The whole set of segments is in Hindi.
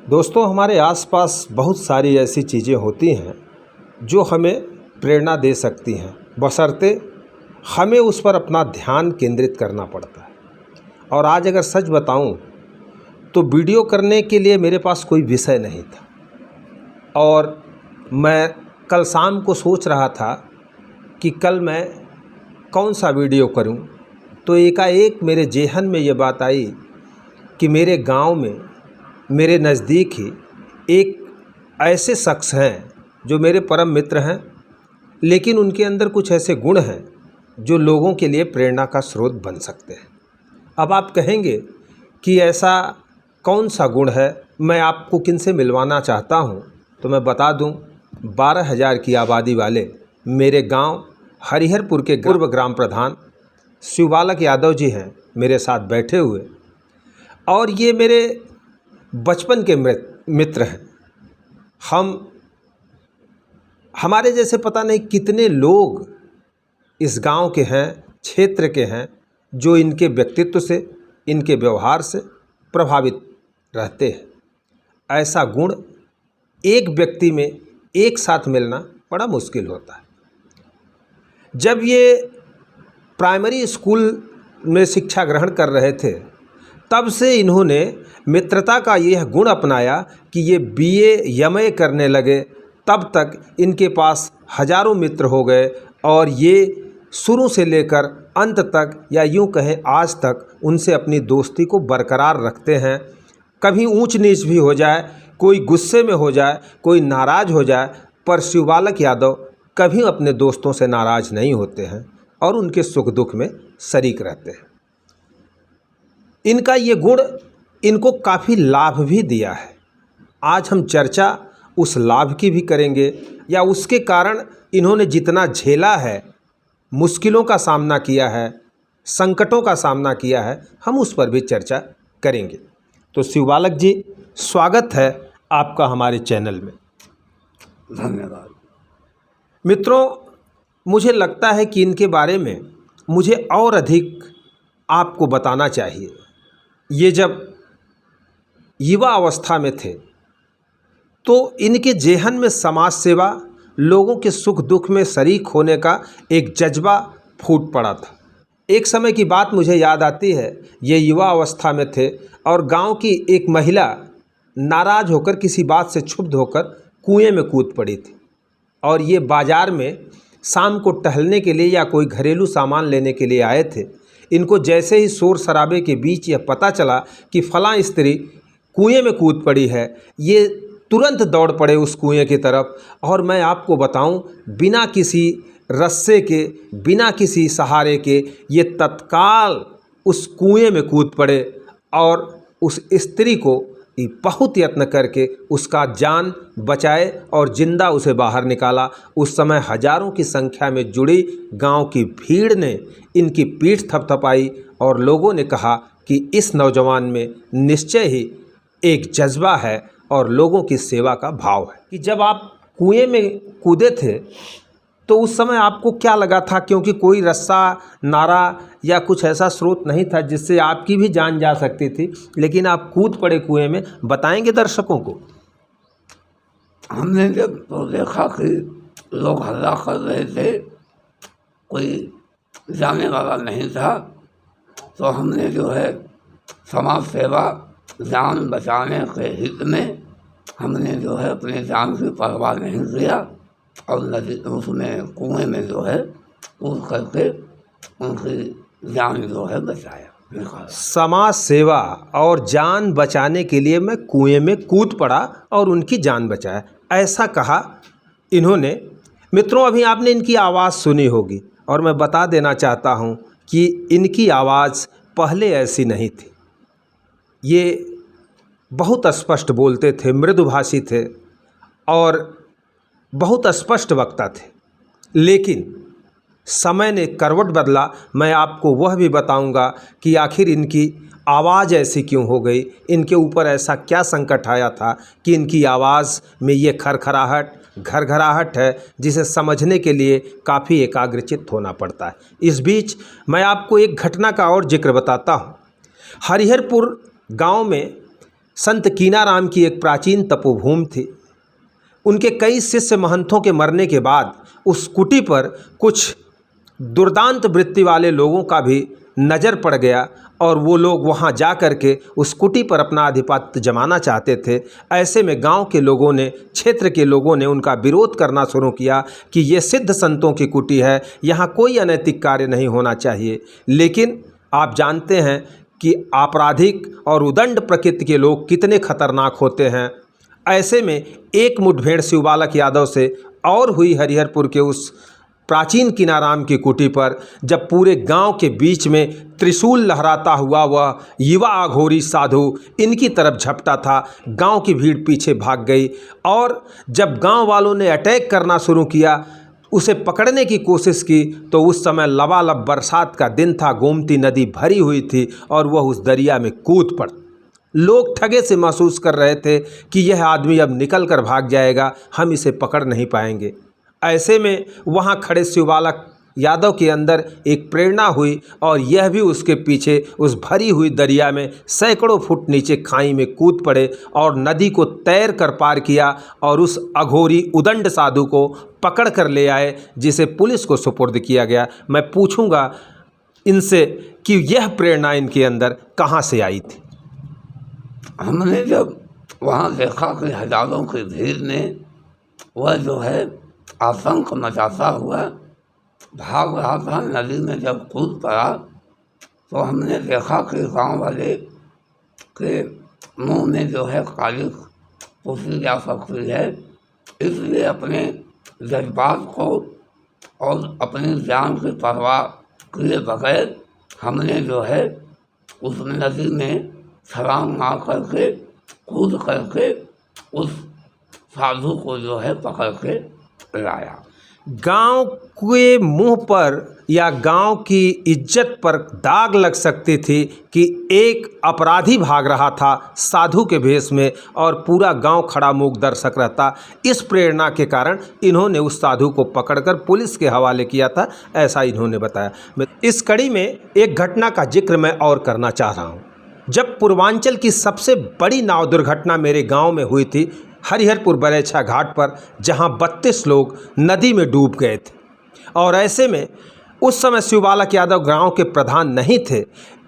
दोस्तों, हमारे आसपास बहुत सारी ऐसी चीज़ें होती हैं जो हमें प्रेरणा दे सकती हैं, बशर्ते हमें उस पर अपना ध्यान केंद्रित करना पड़ता है। और आज अगर सच बताऊं तो वीडियो करने के लिए मेरे पास कोई विषय नहीं था और मैं कल शाम को सोच रहा था कि कल मैं कौन सा वीडियो करूं, तो एकाएक मेरे जेहन में ये बात आई कि मेरे गांव में मेरे नज़दीक ही एक ऐसे शख्स हैं जो मेरे परम मित्र हैं, लेकिन उनके अंदर कुछ ऐसे गुण हैं जो लोगों के लिए प्रेरणा का स्रोत बन सकते हैं। अब आप कहेंगे कि ऐसा कौन सा गुण है, मैं आपको किनसे मिलवाना चाहता हूं, तो मैं बता दूं, 12,000 की आबादी वाले मेरे गांव हरिहरपुर के पूर्व ग्राम प्रधान शिवबालक यादव जी हैं मेरे साथ बैठे हुए, और ये मेरे बचपन के मित्र हैं। हमारे जैसे पता नहीं कितने लोग इस गांव के हैं, क्षेत्र के हैं, जो इनके व्यक्तित्व से, इनके व्यवहार से प्रभावित रहते हैं। ऐसा गुण एक व्यक्ति में एक साथ मिलना बड़ा मुश्किल होता है। जब ये प्राइमरी स्कूल में शिक्षा ग्रहण कर रहे थे, तब से इन्होंने मित्रता का यह गुण अपनाया कि ये बीए एमए करने लगे, तब तक इनके पास हजारों मित्र हो गए और ये शुरू से लेकर अंत तक, या यूं कहें आज तक, उनसे अपनी दोस्ती को बरकरार रखते हैं। कभी ऊंच नीच भी हो जाए, कोई गुस्से में हो जाए, कोई नाराज़ हो जाए, पर शिवबालक यादव कभी अपने दोस्तों से नाराज़ नहीं होते हैं और उनके सुख दुख में शरीक रहते हैं। इनका ये गुण इनको काफ़ी लाभ भी दिया है। आज हम चर्चा उस लाभ की भी करेंगे, या उसके कारण इन्होंने जितना झेला है, मुश्किलों का सामना किया है, संकटों का सामना किया है, हम उस पर भी चर्चा करेंगे। तो शिवबालक जी, स्वागत है आपका हमारे चैनल में। धन्यवाद। मित्रों, मुझे लगता है कि इनके बारे में मुझे और अधिक आपको बताना चाहिए। ये जब युवा अवस्था में थे तो इनके जेहन में समाज सेवा, लोगों के सुख दुख में शरीक होने का एक जज्बा फूट पड़ा था। एक समय की बात मुझे याद आती है, ये युवा अवस्था में थे और गांव की एक महिला नाराज़ होकर, किसी बात से क्षुब्ध होकर कुएं में कूद पड़ी थी, और ये बाज़ार में शाम को टहलने के लिए या कोई घरेलू सामान लेने के लिए आए थे। इनको जैसे ही शोर शराबे के बीच यह पता चला कि फलां स्त्री कुएं में कूद पड़ी है, ये तुरंत दौड़ पड़े उस कुएं की तरफ। और मैं आपको बताऊं, बिना किसी रस्से के, बिना किसी सहारे के, ये तत्काल उस कुएं में कूद पड़े और उस स्त्री को बहुत यत्न करके उसका जान बचाए और जिंदा उसे बाहर निकाला। उस समय हजारों की संख्या में जुड़ी गांव की भीड़ ने इनकी पीठ थपथपाई और लोगों ने कहा कि इस नौजवान में निश्चय ही एक जज्बा है और लोगों की सेवा का भाव है। कि जब आप कुएं में कूदे थे तो उस समय आपको क्या लगा था? क्योंकि कोई रस्सा, नारा या कुछ ऐसा स्रोत नहीं था जिससे आपकी भी जान जा सकती थी, लेकिन आप कूद पड़े कुएं में। बताएंगे दर्शकों को? हमने जब तो देखा कि लोग हल्ला कर रहे थे, कोई जाने वाला नहीं था, तो हमने जो है समाज सेवा, जान बचाने के हित में हमने जो है अपने जान की परवाह नहीं किया और नदी उसमें कुएं में जो है कूद करके उनकी जान जो है बचाया। समाज सेवा और जान बचाने के लिए मैं कुएं में कूद पड़ा और उनकी जान बचाया, ऐसा कहा इन्होंने। मित्रों, अभी आपने इनकी आवाज़ सुनी होगी और मैं बता देना चाहता हूं कि इनकी आवाज़ पहले ऐसी नहीं थी। ये बहुत स्पष्ट बोलते थे, मृदुभाषी थे और बहुत स्पष्ट वक्ता थे, लेकिन समय ने करवट बदला। मैं आपको वह भी बताऊंगा कि आखिर इनकी आवाज़ ऐसी क्यों हो गई, इनके ऊपर ऐसा क्या संकट आया था कि इनकी आवाज़ में ये खरखराहट, घरघराहट है, जिसे समझने के लिए काफ़ी एकाग्रचित्त होना पड़ता है। इस बीच मैं आपको एक घटना का और जिक्र बताता हूँ। हरिहरपुर गांव में संत कीनाराम की एक प्राचीन तपोभूमि थी। उनके कई शिष्य महंतों के मरने के बाद उस कुटी पर कुछ दुर्दांत वृत्ति वाले लोगों का भी नज़र पड़ गया और वो लोग वहाँ जा कर के उस कुटी पर अपना आधिपत्य जमाना चाहते थे। ऐसे में गांव के लोगों ने, क्षेत्र के लोगों ने उनका विरोध करना शुरू किया कि ये सिद्ध संतों की कुटी है, यहाँ कोई अनैतिक कार्य नहीं होना चाहिए। लेकिन आप जानते हैं कि आपराधिक और उदंड प्रकृति के लोग कितने खतरनाक होते हैं। ऐसे में एक मुठभेड़ शिवबालक यादव से और हुई हरिहरपुर के उस प्राचीन कीनाराम की कुटी पर, जब पूरे गांव के बीच में त्रिशूल लहराता हुआ वह युवा अघोरी साधु इनकी तरफ झपटा था। गांव की भीड़ पीछे भाग गई और जब गांव वालों ने अटैक करना शुरू किया, उसे पकड़ने की कोशिश की, तो उस समय लबालब बरसात का दिन था, गोमती नदी भरी हुई थी और वह उस दरिया में कूद पड़ा। लोग ठगे से महसूस कर रहे थे कि यह आदमी अब निकल कर भाग जाएगा, हम इसे पकड़ नहीं पाएंगे। ऐसे में वहाँ खड़े शिवबालक यादव के अंदर एक प्रेरणा हुई और यह भी उसके पीछे उस भरी हुई दरिया में सैकड़ों फुट नीचे खाई में कूद पड़े और नदी को तैर कर पार किया और उस अघोरी उदंड साधु को पकड़ कर ले आए, जिसे पुलिस को सुपुर्द किया गया। मैं पूछूंगा इनसे कि यह प्रेरणा इनके अंदर कहाँ से आई थी। हमने जब वहाँ देखा कि हजारों की भीड़ ने वह जो है आतंक मचाता हुआ भाग रहा था, नदी में जब कूद पड़ा तो हमने देखा कि गांव वाले के मुंह में जो है काली पूछी जा सकती है। इसलिए अपने जज्बात को और अपनी जान की परवाह किए बगैर हमने जो है उस नदी में छलांग मार करके कूद करके उस साधु को जो है पकड़ के लाया। गांव के मुंह पर या गांव की इज्जत पर दाग लग सकती थी कि एक अपराधी भाग रहा था साधु के भेष में और पूरा गांव खड़ा मूक दर्शक रहता। इस प्रेरणा के कारण इन्होंने उस साधु को पकड़कर पुलिस के हवाले किया था, ऐसा इन्होंने बताया। इस कड़ी में एक घटना का जिक्र मैं और करना चाह रहा हूँ। जब पूर्वांचल की सबसे बड़ी नाव दुर्घटना मेरे गाँव में हुई थी, हरिहरपुर बरेछा घाट पर, जहां 32 लोग नदी में डूब गए थे और ऐसे में उस समय शिवबालक यादव गांव के प्रधान नहीं थे।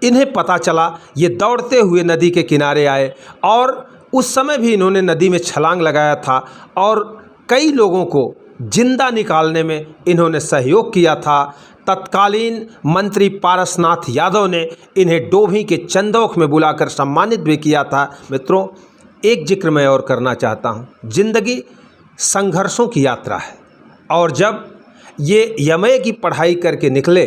इन्हें पता चला, ये दौड़ते हुए नदी के किनारे आए और उस समय भी इन्होंने नदी में छलांग लगाया था और कई लोगों को जिंदा निकालने में इन्होंने सहयोग किया था। तत्कालीन मंत्री पारसनाथ यादव ने इन्हें डोभी के चंदौख में बुलाकर सम्मानित भी किया था। मित्रों, एक जिक्र मैं और करना चाहता हूँ। जिंदगी संघर्षों की यात्रा है और जब ये यमए की पढ़ाई करके निकले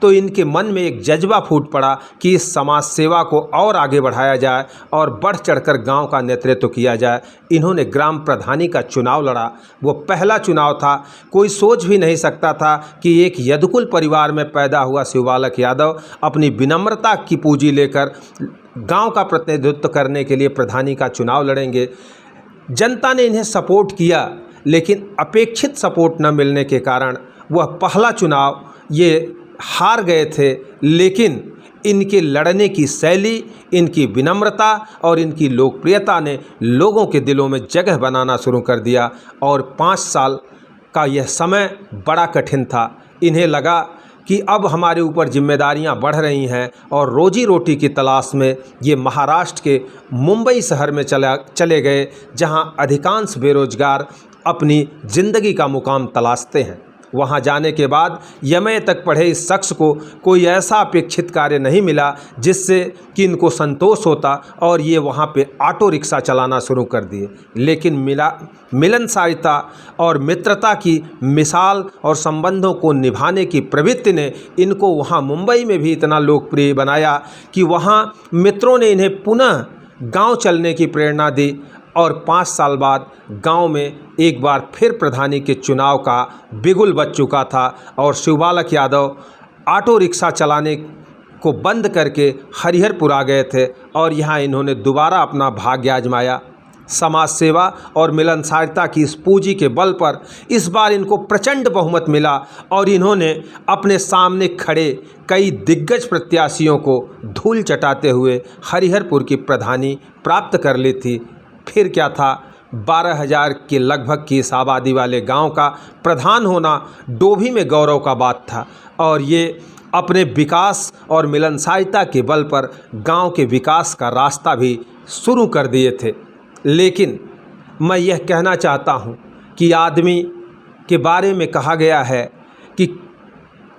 तो इनके मन में एक जज्बा फूट पड़ा कि इस समाज सेवा को और आगे बढ़ाया जाए और बढ़ चढ़कर गांव का नेतृत्व किया जाए। इन्होंने ग्राम प्रधानी का चुनाव लड़ा। वो पहला चुनाव था। कोई सोच भी नहीं सकता था कि एक यदुकुल परिवार में पैदा हुआ शिवबालक यादव अपनी विनम्रता की पूंजी लेकर गांव का प्रतिनिधित्व करने के लिए प्रधानी का चुनाव लड़ेंगे। जनता ने इन्हें सपोर्ट किया, लेकिन अपेक्षित सपोर्ट न मिलने के कारण वह पहला चुनाव ये हार गए थे। लेकिन इनके लड़ने की शैली, इनकी विनम्रता और इनकी लोकप्रियता ने लोगों के दिलों में जगह बनाना शुरू कर दिया और 5 साल का यह समय बड़ा कठिन था। इन्हें लगा कि अब हमारे ऊपर जिम्मेदारियां बढ़ रही हैं और रोजी रोटी की तलाश में ये महाराष्ट्र के मुंबई शहर में चले गए, जहां अधिकांश बेरोजगार अपनी ज़िंदगी का मुकाम तलाशते हैं। वहां जाने के बाद यमए तक पढ़े इस शख्स को कोई ऐसा अपेक्षित कार्य नहीं मिला जिससे कि इनको संतोष होता और ये वहां पे ऑटो रिक्शा चलाना शुरू कर दिए। लेकिन मिलनसारिता और मित्रता की मिसाल और संबंधों को निभाने की प्रवृत्ति ने इनको वहां मुंबई में भी इतना लोकप्रिय बनाया कि वहां मित्रों ने इन्हें पुनः गांव चलने की प्रेरणा दी और 5 साल बाद गांव में एक बार फिर प्रधानी के चुनाव का बिगुल बज चुका था और शिवबालक यादव ऑटो रिक्शा चलाने को बंद करके हरिहरपुर आ गए थे और यहाँ इन्होंने दोबारा अपना भाग्य आजमाया। समाज सेवा और मिलनसारता की इस पूंजी के बल पर इस बार इनको प्रचंड बहुमत मिला और इन्होंने अपने सामने खड़े कई दिग्गज प्रत्याशियों को धूल चटाते हुए हरिहरपुर की प्रधानी प्राप्त कर ली थी। फिर क्या था, 12,000 के लगभग की इस आबादी वाले गांव का प्रधान होना डोभी में गौरव का बात था और ये अपने विकास और मिलनसारता के बल पर गांव के विकास का रास्ता भी शुरू कर दिए थे। लेकिन मैं यह कहना चाहता हूं कि आदमी के बारे में कहा गया है कि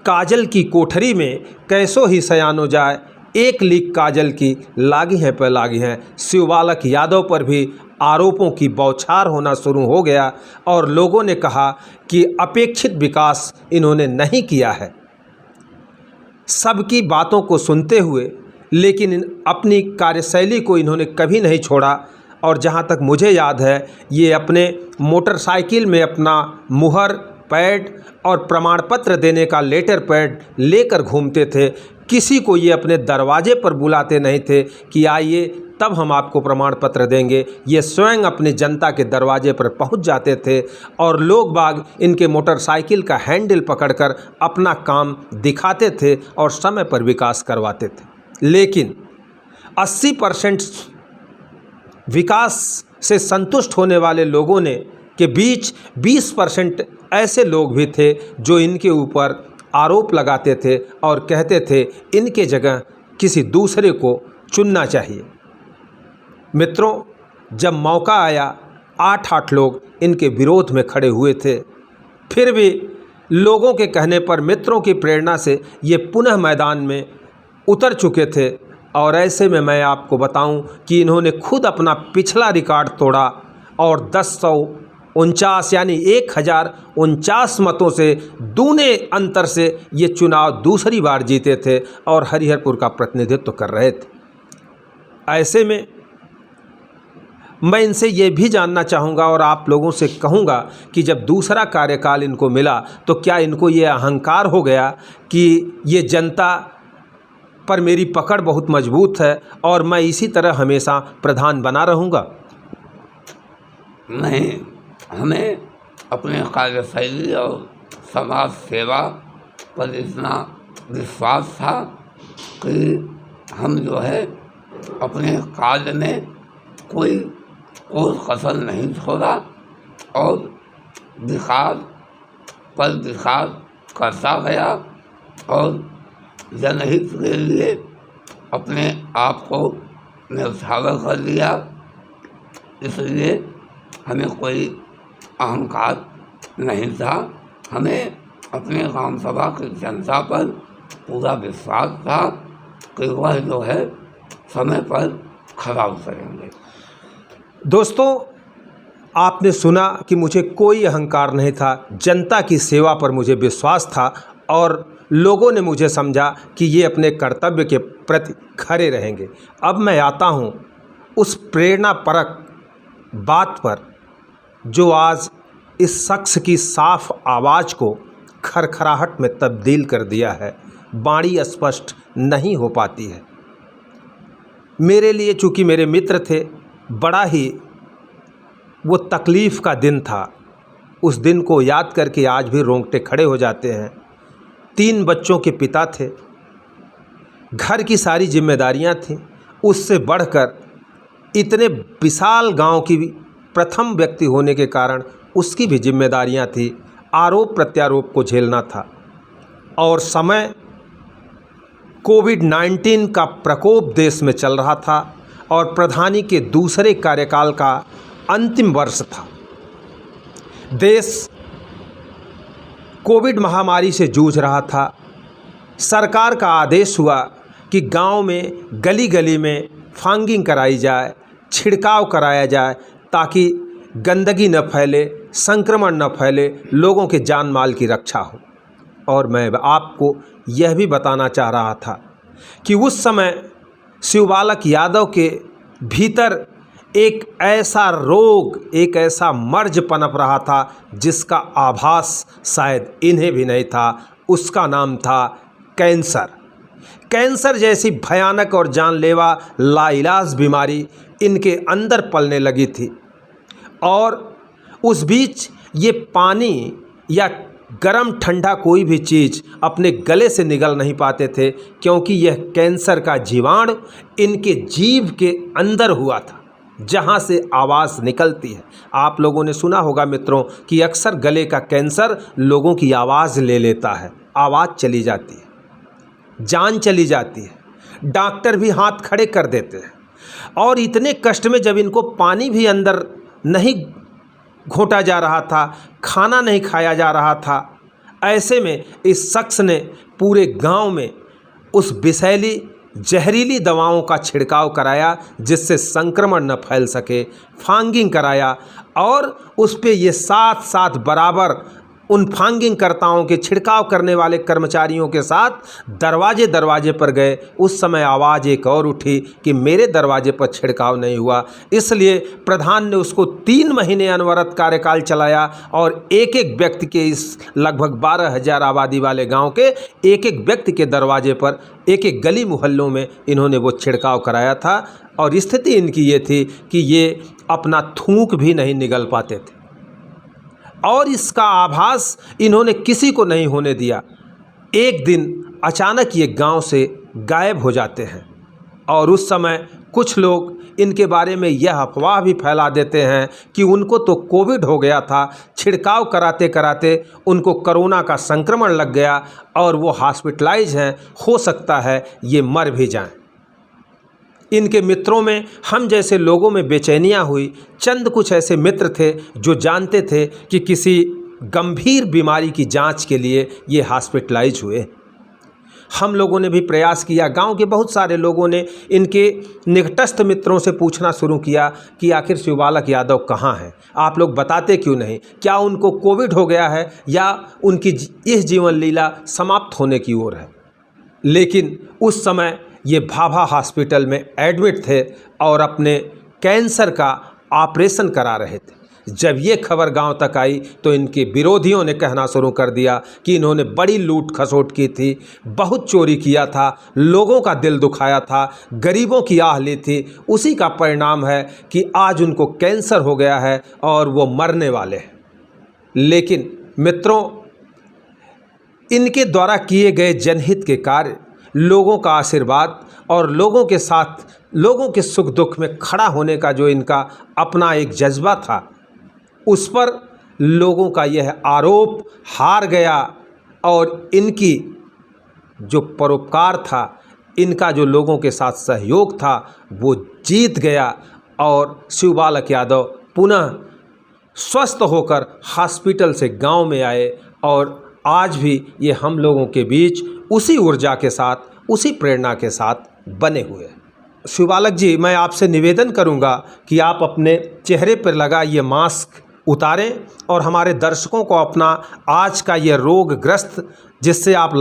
काजल की कोठरी में कैसो ही सयानो जाए, एक लीक काजल की लागी है पे लागी हैं। शिवबालक यादव पर भी आरोपों की बौछार होना शुरू हो गया और लोगों ने कहा कि अपेक्षित विकास इन्होंने नहीं किया है। सबकी बातों को सुनते हुए लेकिन अपनी कार्यशैली को इन्होंने कभी नहीं छोड़ा और जहाँ तक मुझे याद है ये अपने मोटरसाइकिल में अपना मुहर पैड और प्रमाण पत्र देने का लेटर पैड लेकर घूमते थे। किसी को ये अपने दरवाजे पर बुलाते नहीं थे कि आइए तब हम आपको प्रमाण पत्र देंगे। ये स्वयं अपनी जनता के दरवाजे पर पहुंच जाते थे और लोग बाग इनके मोटरसाइकिल का हैंडल पकड़कर अपना काम दिखाते थे और समय पर विकास करवाते थे। लेकिन 80% विकास से संतुष्ट होने वाले लोगों ने के बीच 20% ऐसे लोग भी थे जो इनके ऊपर आरोप लगाते थे और कहते थे इनके जगह किसी दूसरे को चुनना चाहिए। मित्रों, जब मौका आया 8 लोग इनके विरोध में खड़े हुए थे। फिर भी लोगों के कहने पर, मित्रों की प्रेरणा से ये पुनः मैदान में उतर चुके थे और ऐसे में मैं आपको बताऊं कि इन्होंने खुद अपना पिछला रिकॉर्ड तोड़ा और 1049 यानी 1049 मतों से दूने अंतर से ये चुनाव दूसरी बार जीते थे और हरिहरपुर का प्रतिनिधित्व कर रहे थे। ऐसे में मैं इनसे ये भी जानना चाहूँगा और आप लोगों से कहूँगा कि जब दूसरा कार्यकाल इनको मिला तो क्या इनको ये अहंकार हो गया कि ये जनता पर मेरी पकड़ बहुत मजबूत है और मैं इसी तरह हमेशा प्रधान बना रहूँगा? नहीं, हमें अपने कार्यशैली और समाज सेवा पर इतना विश्वास था कि हम जो है अपने कार्य में कोई कसर नहीं छोड़ा और विकास पर विकास करता गया और जनहित के लिए अपने आप को निर्धारण कर लिया। इसलिए हमें कोई अहंकार नहीं था। हमें अपने ग्राम सभा की जनता पर पूरा विश्वास था कि वह जो है समय पर खरा उतरेंगे। दोस्तों, आपने सुना कि मुझे कोई अहंकार नहीं था, जनता की सेवा पर मुझे विश्वास था और लोगों ने मुझे समझा कि ये अपने कर्तव्य के प्रति खरे रहेंगे। अब मैं आता हूँ उस प्रेरणापरक बात पर जो आज इस शख्स की साफ आवाज़ को खरखराहट में तब्दील कर दिया है। वाणी स्पष्ट नहीं हो पाती है। मेरे लिए, चूँकि मेरे मित्र थे, बड़ा ही वो तकलीफ़ का दिन था। उस दिन को याद करके आज भी रोंगटे खड़े हो जाते हैं। 3 बच्चों के पिता थे, घर की सारी जिम्मेदारियां थीं, उससे बढ़कर इतने विशाल गांव की प्रथम व्यक्ति होने के कारण उसकी भी जिम्मेदारियां थी। आरोप प्रत्यारोप को झेलना था और समय कोविड-19 का प्रकोप देश में चल रहा था और प्रधानी के दूसरे कार्यकाल का अंतिम वर्ष था। देश कोविड महामारी से जूझ रहा था। सरकार का आदेश हुआ कि गांव में गली गली में फांगिंग कराई जाए, छिड़काव कराया जाए ताकि गंदगी न फैले, संक्रमण न फैले, लोगों के जान माल की रक्षा हो। और मैं आपको यह भी बताना चाह रहा था कि उस समय शिवबालक यादव के भीतर एक ऐसा रोग, एक ऐसा मर्ज पनप रहा था जिसका आभास शायद इन्हें भी नहीं था। उसका नाम था कैंसर। कैंसर जैसी भयानक और जानलेवा लाइलाज बीमारी इनके अंदर पलने लगी थी और उस बीच ये पानी या गरम ठंडा कोई भी चीज़ अपने गले से निगल नहीं पाते थे, क्योंकि यह कैंसर का जीवाणु इनके जीभ के अंदर हुआ था, जहाँ से आवाज़ निकलती है। आप लोगों ने सुना होगा मित्रों कि अक्सर गले का कैंसर लोगों की आवाज़ ले लेता है, आवाज़ चली जाती है, जान चली जाती है, डॉक्टर भी हाथ खड़े कर देते हैं। और इतने कष्ट में जब इनको पानी भी अंदर नहीं घोंटा जा रहा था, खाना नहीं खाया जा रहा था, ऐसे में इस शख्स ने पूरे गांव में उस विषैली जहरीली दवाओं का छिड़काव कराया, जिससे संक्रमण न फैल सके, फांगिंग कराया। और उस पे ये साथ साथ बराबर उन फांगिंग करताओं के छिड़काव करने वाले कर्मचारियों के साथ दरवाजे दरवाजे पर गए। उस समय आवाज़ एक और उठी कि मेरे दरवाजे पर छिड़काव नहीं हुआ, इसलिए प्रधान ने उसको 3 महीने अनवरत कार्यकाल चलाया और एक एक व्यक्ति के, इस लगभग 12,000 आबादी वाले गांव के एक एक व्यक्ति के दरवाजे पर, एक एक गली मोहल्लों में इन्होंने वो छिड़काव कराया था। और स्थिति इनकी ये थी कि ये अपना थूक भी नहीं निगल पाते थे, और इसका आभास इन्होंने किसी को नहीं होने दिया। एक दिन अचानक ये गांव से गायब हो जाते हैं, और उस समय कुछ लोग इनके बारे में यह अफवाह भी फैला देते हैं कि उनको तो कोविड हो गया था, छिड़काव कराते कराते उनको कोरोना का संक्रमण लग गया और वो हॉस्पिटलाइज हैं, हो सकता है ये मर भी जाएं। इनके मित्रों में, हम जैसे लोगों में बेचैनियाँ हुई। चंद कुछ ऐसे मित्र थे जो जानते थे कि किसी गंभीर बीमारी की जांच के लिए ये हॉस्पिटलाइज हुए। हम लोगों ने भी प्रयास किया, गांव के बहुत सारे लोगों ने इनके निकटस्थ मित्रों से पूछना शुरू किया कि आखिर शिवबालक यादव कहाँ हैं, आप लोग बताते क्यों नहीं, क्या उनको कोविड हो गया है या उनकी इस जीवन लीला समाप्त होने की ओर है। लेकिन उस समय ये भाभा हॉस्पिटल में एडमिट थे और अपने कैंसर का ऑपरेशन करा रहे थे। जब ये खबर गांव तक आई तो इनके विरोधियों ने कहना शुरू कर दिया कि इन्होंने बड़ी लूट खसोट की थी, बहुत चोरी किया था, लोगों का दिल दुखाया था, गरीबों की आह ली थी। उसी का परिणाम है कि आज उनको कैंसर हो गया है और वो मरने वाले हैं। लेकिन मित्रों, इनके द्वारा किए गए जनहित के कार्य, लोगों का आशीर्वाद और लोगों के साथ, लोगों के सुख दुख में खड़ा होने का जो इनका अपना एक जज्बा था, उस पर लोगों का यह आरोप हार गया और इनकी जो परोपकार था, इनका जो लोगों के साथ सहयोग था, वो जीत गया और शिवबालक यादव पुनः स्वस्थ होकर हॉस्पिटल से गांव में आए और आज भी ये हम लोगों के बीच उसी ऊर्जा के साथ, उसी प्रेरणा के साथ बने हुए हैं। शिवबालक जी, मैं आपसे निवेदन करूंगा कि आप अपने चेहरे पर लगा ये मास्क उतारें और हमारे दर्शकों को अपना आज का ये रोगग्रस्त, जिससे आप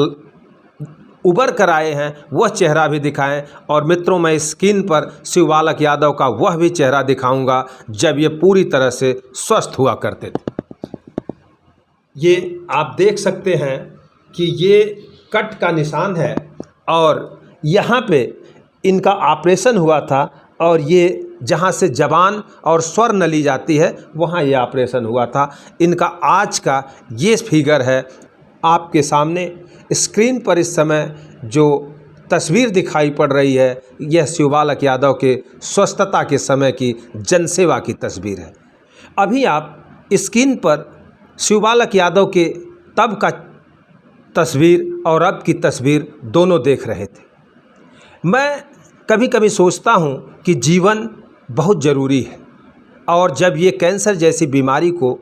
उबर कर आए हैं, वह चेहरा भी दिखाएं। और मित्रों, मैं स्क्रीन पर शिवबालक यादव का वह भी चेहरा दिखाऊंगा जब ये पूरी तरह से स्वस्थ हुआ करते थे। ये आप देख सकते हैं कि ये कट का निशान है और यहाँ पे इनका ऑपरेशन हुआ था, और ये जहाँ से जबान और स्वर नली जाती है वहाँ ये ऑपरेशन हुआ था। इनका आज का ये फिगर है आपके सामने स्क्रीन पर। इस समय जो तस्वीर दिखाई पड़ रही है, यह शिवबालक यादव के स्वस्थता के समय की जनसेवा की तस्वीर है। अभी आप स्क्रीन पर शिवबालक यादव के तब का तस्वीर और अब की तस्वीर दोनों देख रहे थे। मैं कभी कभी सोचता हूँ कि जीवन बहुत ज़रूरी है, और जब ये कैंसर जैसी बीमारी को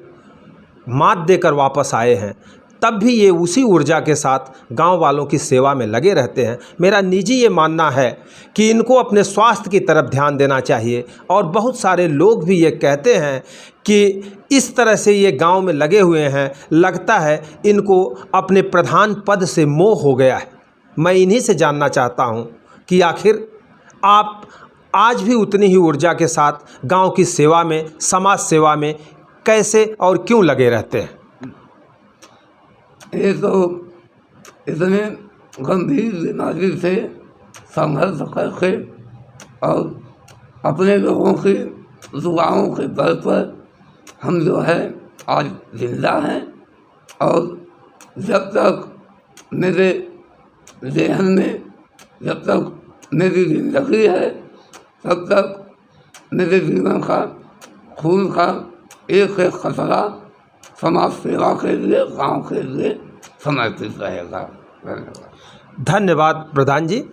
मात देकर वापस आए हैं, तब भी ये उसी ऊर्जा के साथ गांव वालों की सेवा में लगे रहते हैं। मेरा निजी ये मानना है कि इनको अपने स्वास्थ्य की तरफ ध्यान देना चाहिए, और बहुत सारे लोग भी ये कहते हैं कि इस तरह से ये गांव में लगे हुए हैं, लगता है इनको अपने प्रधान पद से मोह हो गया है। मैं इन्हीं से जानना चाहता हूँ कि आखिर आप आज भी उतनी ही ऊर्जा के साथ गांव की सेवा में, समाज सेवा में कैसे और क्यों लगे रहते हैं? ये तो इतने गंभीर बीमारी से संघर्ष करके और अपने लोगों की दुआओं के बल पर हम जो है आज जिंदा हैं और जब तक मेरे देहन में, जब तक मेरी जिंदगी है, तब तक मेरे जीवन का, खून का एक एक कतरा समाज सेवा के लिए, गांव के लिए समर्पित रहेगा। धन्यवाद। धन्यवाद प्रधान जी।